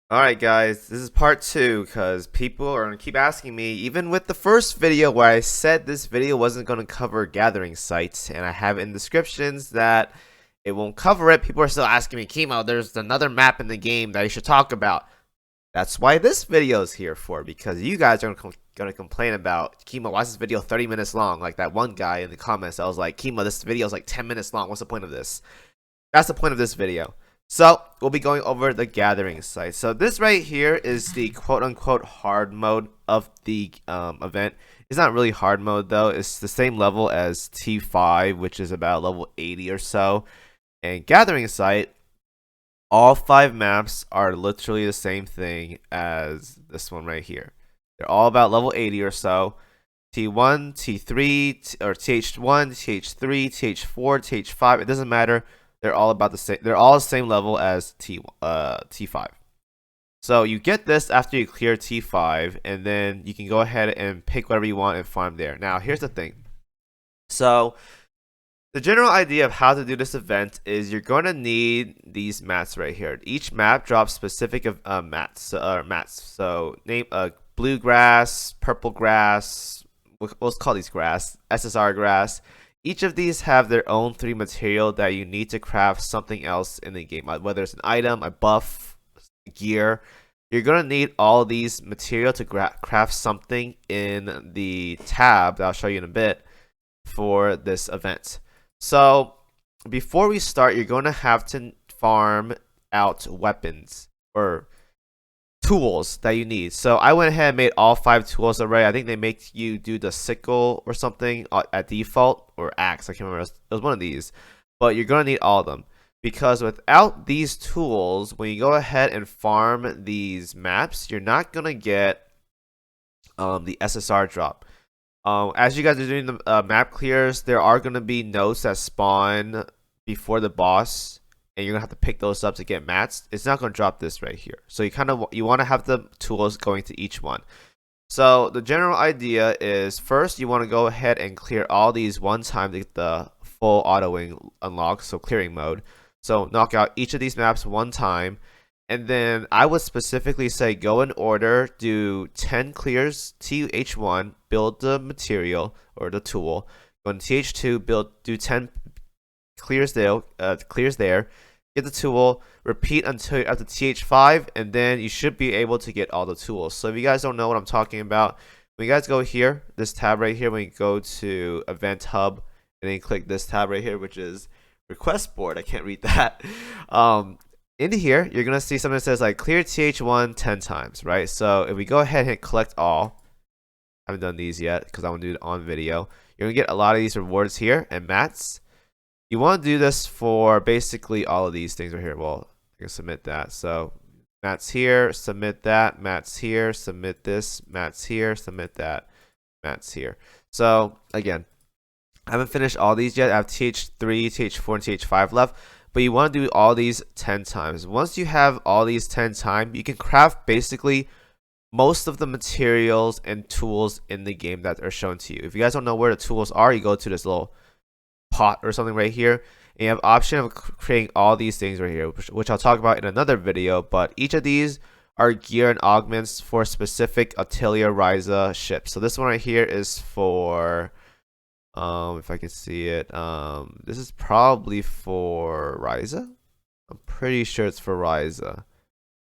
Alright guys, this is part 2 because people are going to keep asking me, even with the first video where I said this video wasn't going to cover gathering sites, and I have in descriptions that it won't cover it. People are still asking me, Kimo, there's another map in the game that you should talk about. That's why this video is here for, because you guys are going to complain about, Kimo, why is this video 30 minutes long? Like that one guy in the comments, I was like, Kimo, this video is like 10 minutes long, what's the point of this? That's the point of this video. So we'll be going over the gathering site. So this right here is the quote-unquote hard mode of the event. It's not really hard mode though. It's the same level as T5, which is about level 80 or so. And gathering site, all 5 maps are literally the same thing as this one right here. They're all about level 80 or so. T1, T3, or TH1, TH3, TH4, TH5. It doesn't matter. They're all about the same. They're all the same level as T5. So you get this after you clear T5, and then you can go ahead and pick whatever you want and farm there. Now here's the thing. So the general idea of how to do this event is you're going to need these mats right here. Each map drops specific mats. So name blue grass, purple grass. Let's call these grass. SSR grass. Each of these have their own 3 material that you need to craft something else in the game, whether it's an item, a buff, gear. You're going to need all these material to craft something in the tab that I'll show you in a bit for this event. So before we start, you're going to have to farm out weapons or tools that you need. So I went ahead and made all 5 tools already. I think they make you do the sickle or something at default, or axe. I can't remember. It was one of these. But you're going to need all of them, because without these tools, when you go ahead and farm these maps, you're not going to get the SSR drop. As you guys are doing the map clears, there are going to be notes that spawn before the boss, and you're gonna have to pick those up to get mats. It's not gonna drop this right here. So you want to have the tools going to each one. So the general idea is, first you want to go ahead and clear all these one time to get the full autoing unlocked, so clearing mode. So knock out each of these maps one time, and then I would specifically say go in order, do 10 clears TH1, build the material or the tool. Go to TH2, do 10 clears there, get the tool, repeat until you're at the TH5, and then you should be able to get all the tools. So if you guys don't know what I'm talking about, when you guys go here, this tab right here, when you go to Event Hub, and then you click this tab right here, which is Request Board, I can't read that. In here, you're going to see something that says like clear TH1 10 times, right? So if we go ahead and hit collect all, I haven't done these yet because I want to do it on video. You're going to get a lot of these rewards here and mats. You want to do this for basically all of these things right here. Well, I can submit that. So mats here, submit that, mats here, submit this, mats here, submit that, mats here. So again, I haven't finished all these yet. I have TH3, TH4, and TH5 left. But you want to do all these 10 times. Once you have all these 10 times, you can craft basically most of the materials and tools in the game that are shown to you. If you guys don't know where the tools are, you go to this little pot or something right here, and you have option of creating all these things right here, which I'll talk about in another video. But each of these are gear and augments for specific Atelier Ryza ships. So this one right here is for if I can see it, this is probably for Ryza. I'm pretty sure it's for Ryza,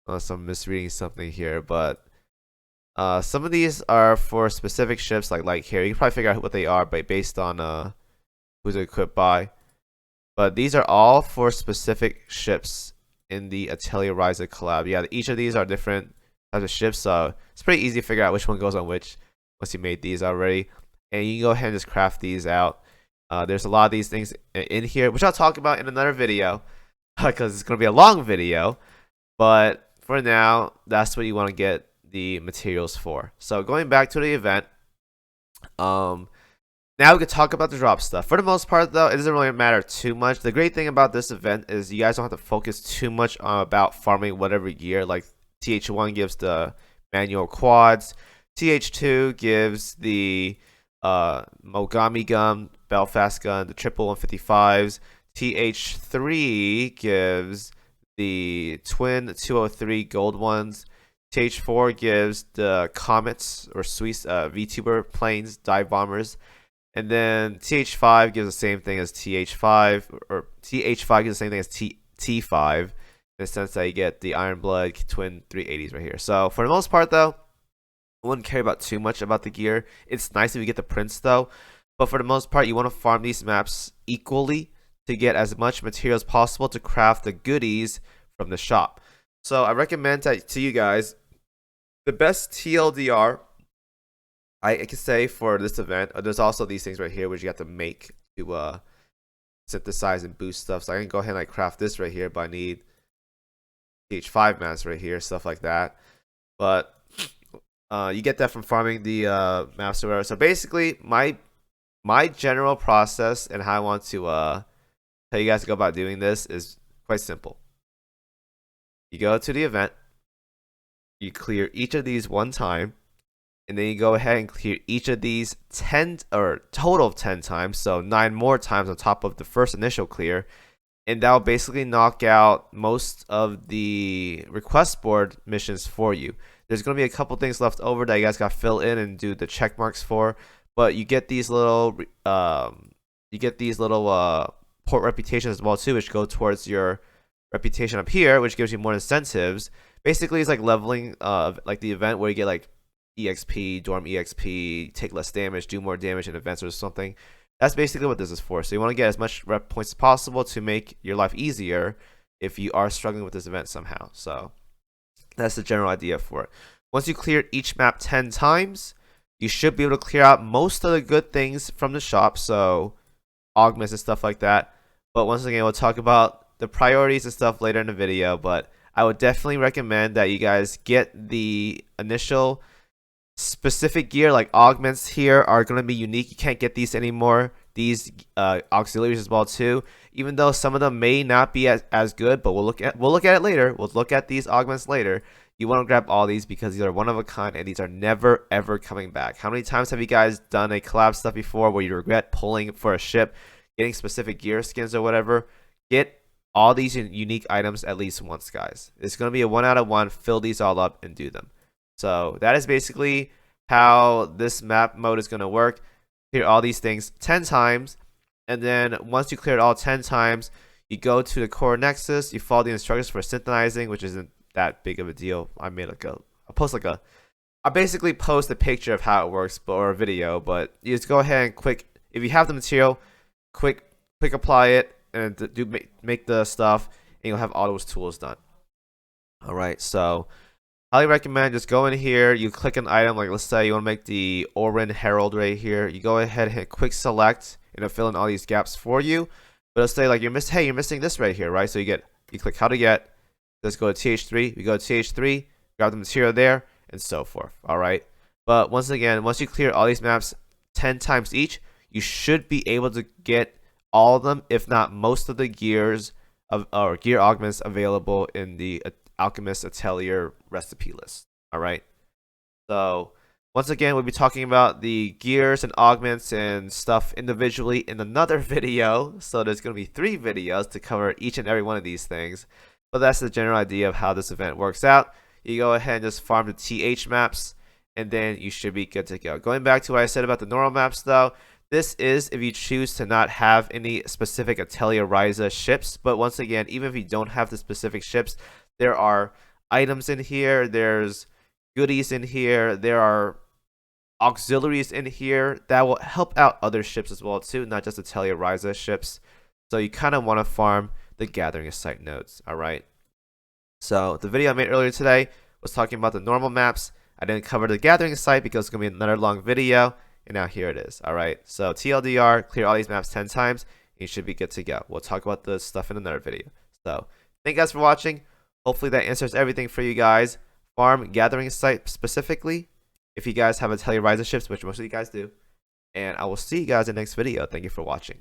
unless I'm misreading something here. But some of these are for specific ships, like here. You can probably figure out what they are, but based on who's equipped by. But these are all for specific ships in the Atelier Ryza collab. Yeah, each of these are different types of ships, so it's pretty easy to figure out which one goes on which once you made these already. And you can go ahead and just craft these out. There's a lot of these things in here, which I'll talk about in another video because it's going to be a long video. But for now, that's what you want to get the materials for. So going back to the event, now we can talk about the drop stuff. For the most part, though, it doesn't really matter too much. The great thing about this event is you guys don't have to focus too much on about farming whatever gear. Like TH1 gives the manual quads, TH2 gives the Mogami gun, Belfast gun, the triple 155s. TH3 gives the twin 203 gold ones. TH4 gives the comets or Swiss VTuber planes, dive bombers. And then TH5 gives the same thing as TH5, or TH5 gives the same thing as T5, in the sense that you get the Iron Blood twin 380s right here. So for the most part though, I wouldn't care about too much about the gear. It's nice if you get the prints though, but for the most part, you want to farm these maps equally to get as much material as possible to craft the goodies from the shop. So I recommend that to you guys. The best TLDR I can say for this event, there's also these things right here which you have to make to synthesize and boost stuff. So I can go ahead and like craft this right here, but I need TH5 maps right here, stuff like that. But you get that from farming the maps or whatever. So basically, my general process and how I want to tell you guys to go about doing this is quite simple. You go to the event, you clear each of these one time, and then you go ahead and clear each of these 10 or total of 10 times, so 9 more times on top of the first initial clear, and that'll basically knock out most of the request board missions for you. There's going to be a couple things left over that you guys got to fill in and do the check marks for, but you get these little port reputations as well too, which go towards your reputation up here, which gives you more incentives. Basically, it's like leveling like the event where you get like EXP, dorm EXP, take less damage, do more damage in events or something. That's basically what this is for. So you want to get as much rep points as possible to make your life easier if you are struggling with this event somehow. So that's the general idea for it. Once you clear each map 10 times, you should be able to clear out most of the good things from the shop, so augments and stuff like that. But once again, we'll talk about the priorities and stuff later in the video, but I would definitely recommend that you guys get the initial specific gear. Like augments here are going to be unique. You can't get these anymore. These auxiliaries as well too, even though some of them may not be as good, but we'll look at it later. We'll look at these augments later. You want to grab all these because these are one of a kind and these are never ever coming back. How many times have you guys done a collab stuff before where you regret pulling for a ship, getting specific gear skins or whatever? Get all these unique items at least once, guys. It's going to be a 1 out of 1. Fill these all up and do them. So that is basically how this map mode is going to work. Clear all these things 10 times, and then once you clear it all 10 times, you go to the core nexus, you follow the instructions for synthesizing, which isn't that big of a deal. I basically post a picture of how it works, or a video, but you just go ahead and if you have the material, quick apply it and make the stuff, and you'll have all those tools done. All right, so highly recommend just go in here, you click an item, like let's say you want to make the Orin Herald right here. You go ahead and hit quick select, and it'll fill in all these gaps for you. But it'll say like you're missing this right here, right? So you click how to get, let's go to TH3, we go to TH3, grab the material there, and so forth. All right. But once again, once you clear all these maps 10 times each, you should be able to get all of them, if not most of the gears or gear augments available in the Alchemist Atelier recipe list. All right. So once again, we'll be talking about the gears and augments and stuff individually in another video. So there's going to be 3 videos to cover each and every one of these things. But that's the general idea of how this event works out. You go ahead and just farm the TH maps, and then you should be good to go. Going back to what I said about the normal maps though, this is if you choose to not have any specific Atelier Ryza ships. But once again, even if you don't have the specific ships, there are items in here, there's goodies in here, there are auxiliaries in here that will help out other ships as well too, not just Atelier Ryza ships. So you kind of want to farm the gathering site nodes. All right. So the video I made earlier today was talking about the normal maps. I didn't cover the gathering site because it's going to be another long video, and now here it is. All right. So TLDR, clear all these maps 10 times, and you should be good to go. We'll talk about this stuff in another video. So thank you guys for watching. Hopefully that answers everything for you guys. Farm gathering site specifically, if you guys have Atelier Ryza ships, which most of you guys do. And I will see you guys in the next video. Thank you for watching.